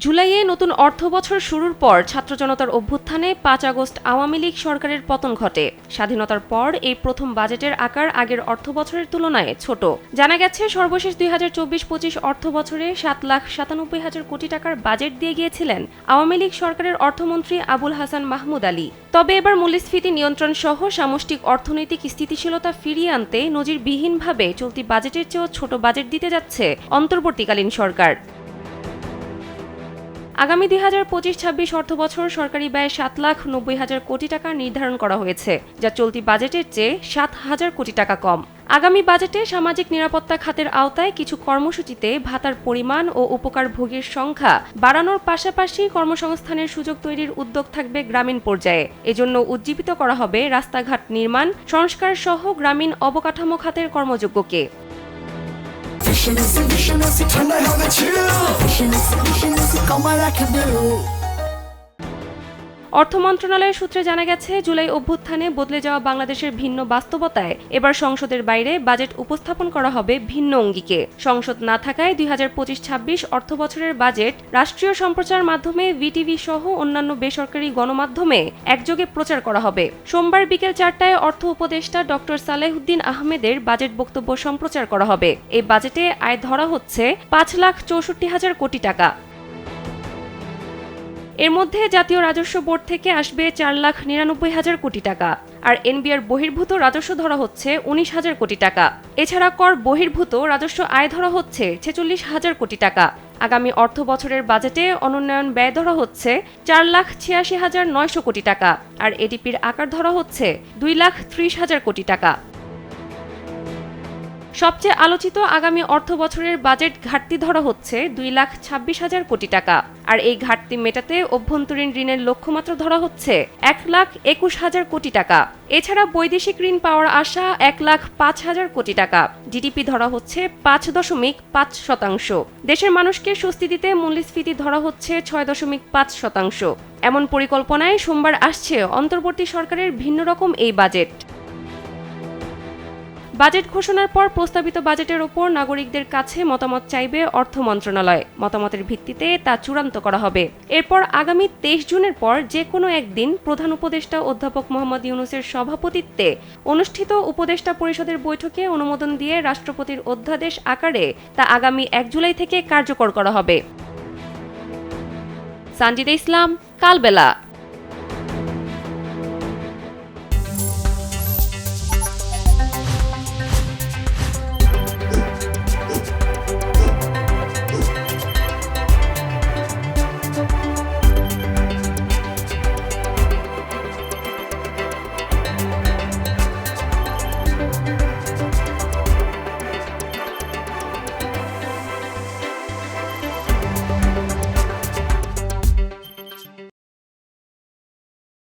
জুলাইয়ে নতুন অর্থবছর শুরুর পর ছাত্র জনতার অভ্যুত্থানে ৫ আগস্ট আওয়ামী লীগ সরকারের পতন ঘটে। স্বাধীনতার পর এই প্রথম বাজেটের আকার আগের অর্থবছরের তুলনায় ছোট। জানা গেছে, সর্বশেষ ২০২৪-২৫ অর্থবছরে ৭,৯৭,০০০ কোটি টাকার বাজেট দিয়ে গিয়েছিলেন আওয়ামী লীগ সরকারের অর্থমন্ত্রী আবুল হাসান মাহমুদ আলী। তবে এবার মূল্যস্ফীতি নিয়ন্ত্রণ সহ সামষ্টিক অর্থনৈতিক স্থিতিশীলতা ফিরিয়ে আনতে নজিরবিহীনভাবে চলতি বাজেটের চেয়েও ছোট বাজেট দিতে যাচ্ছে অন্তর্বর্তীকালীন সরকার। আগামী ২০২৫-২৬ অর্থবছর সরকারি ব্যয় ৭,৯০,০০০ কোটি টাকা নির্ধারণ করা হয়েছে, যা চলতি বাজেটের চেয়ে ৭,০০০ কোটি টাকা কম। আগামী বাজেটে সামাজিক নিরাপত্তা খাতের আওতায় কিছু কর্মসূচিতে ভাতার পরিমাণ ও উপকারভোগীর সংখ্যা বাড়ানোর পাশাপাশি কর্মসংস্থানের সুযোগ তৈরির উদ্যোগ থাকবে গ্রামীণ পর্যায়ে। এজন্য উজ্জীবিত করা হবে রাস্তাঘাট নির্মাণ, সংস্কার সহ গ্রামীণ অবকাঠামো খাতের কর্মযোগ্যকে। অর্থ মন্ত্রণালয়ের সূত্রে জানা গেছে, জুলাই অভ্যুত্থানে বদলে যাওয়া বাংলাদেশের ভিন্ন বাস্তবতায় এবার সংসদের বাইরে বাজেট উপস্থাপন করা হবে ভিন্ন অঙ্গিকে। সংসদ না থাকায় ২০২৫-২৬ অর্থবছরের বাজেট রাষ্ট্রীয় সম্প্রচার মাধ্যমে ভিটিভি সহ অন্যান্য বেসরকারি গণমাধ্যমে একযোগে প্রচার করা হবে। সোমবার বিকেল ৪টায় অর্থ উপদেষ্টা ডক্টর সালেহউদ্দিন আহমেদের বাজেট বক্তব্য সম্প্রচার করা হবে। এই বাজেটে আয় ধরা হচ্ছে ৫,৬৪,০০০ কোটি টাকা। এর মধ্যে জাতীয় রাজস্ব বোর্ড থেকে আসবে ৪,৯৯,০০০ কোটি টাকা, আর এনবিআর বহির্ভূত রাজস্ব ধরা হচ্ছে ১৯,০০০ কোটি টাকা। এছাড়া কর বহির্ভূত রাজস্ব আয় ধরা হচ্ছে ৪৬,০০০ কোটি টাকা। আগামী অর্থ বছরের বাজেটে অনুন্নয়ন ব্যয় ধরা হচ্ছে ৪,৮৬,৯০০ কোটি টাকা, আর এডিপির আকার ধরা হচ্ছে ২,৩০,০০০ কোটি টাকা। সবচেয়ে আলোচিত আগামী অর্থ বছরের বাজেট ঘাটতি ধরা হচ্ছে ২,২৬,০০০ কোটি টাকা, আর এই ঘাটতি মেটাতে অভ্যন্তরীণ ঋণের লক্ষ্যমাত্রা ধরা হচ্ছে ১,২১,০০০ কোটি টাকা। এছাড়া বৈদেশিক ঋণ পাওয়ার আশা ১,০৫,০০০ কোটি টাকা। জিডিপি ধরা হচ্ছে ৫.৫%। দেশের মানুষকে স্বস্তি দিতে মূল্যস্ফীতি ধরা হচ্ছে ৬.৫%। এমন পরিকল্পনায় সোমবার আসছে অন্তর্বর্তী সরকারের ভিন্ন রকম এই বাজেট। বাজেট ঘোষণার পর প্রস্তাবিত বাজেটের ওপর নাগরিকদের কাছে মতামত চাইবে অর্থ মন্ত্রণালয়। মতামতের ভিত্তিতে তা চূড়ান্ত করা হবে। এরপর আগামী ২৩ জুনের পর যে কোনো একদিন প্রধান উপদেষ্টা অধ্যাপক মোহাম্মদ ইউনূসের সভাপতিত্বে অনুষ্ঠিত উপদেষ্টা পরিষদের বৈঠকে অনুমোদন দিয়ে রাষ্ট্রপতির অধ্যাদেশ আকারে তা আগামী ১ জুলাই থেকে কার্যকর করা হবে। সানজিদা ইসলাম, কালবেলা।